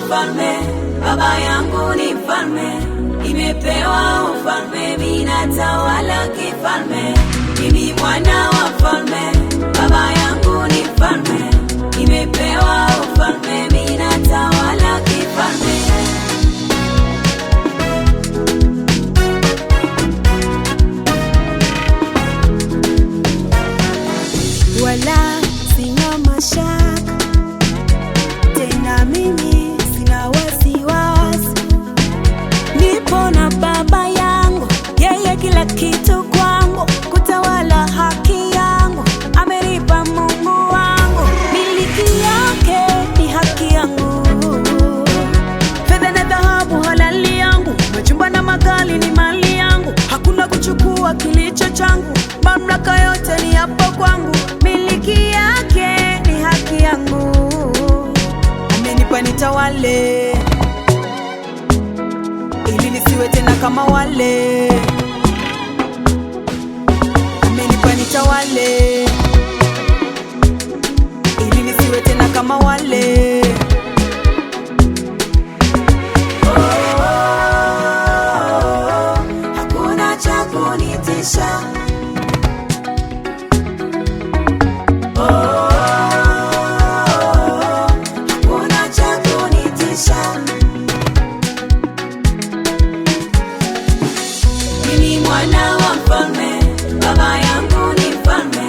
mfalme, baba yangu ni mfalme, nimepewa ufalme, mimi natawala kifalme. Mimi mwana wa mfalme, baba yangu ni mfalme, nimepewa ufalme, mimi natawala kifalme. Wala sina mashaka tena, mimi sina wasiwasi, nipo na baba yangu, yeye kila kitu kwangu, kutawala haki yangu amenipa Mungu wangu, miliki yake ni haki yangu, fedha na dhahabu halali yangu, majumba na magari ni mali yangu, hakuna kuchukua kilicho changu, mamlaka yote ni hapo kwangu, miliki yake ni haki yangu, amenipa nitawale, ili nisiwe tena kama wale, amenipa nitawale, ili nisiwe tena kama wale. Hakuna cha kunitisha, hakuna cha kunitisha. Mimi mwana wa mfalme, baba yangu ni mfalme,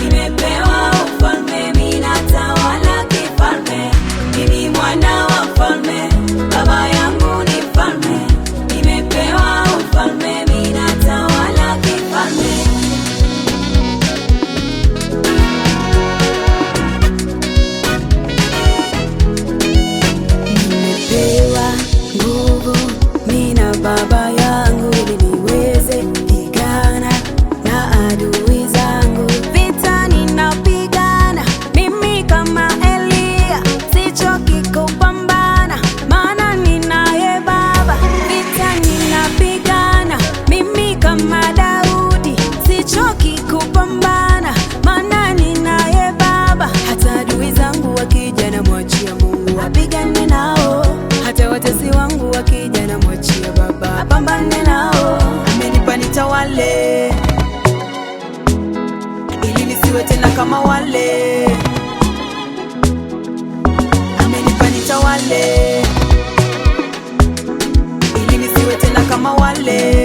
nimepewa ufalme, mimi natawala kifalme. Mimi mwana wa mfalme, baba yangu ni mfalme, nimepewa ufalme, mimi natawala kifalme. Nimepewa nguvu mimi na baba yangu, ili niweze pigana na adui zangu. Vita ninapigana mimi kama Elia, sichoki kupambana, maana ninaye baba. Vita ninapigana mimi kama Daudi, sichoki kupambana, maana ninaye baba. Hata adui zangu wakija, namwachia Mungu apigane nao, hata watesi wangu wakija, namwachia baba apambane nao. Amenipa nitawale, ili nisiwe tena kama wale, amenipa nitawale, ili nisiwe tena kama wale.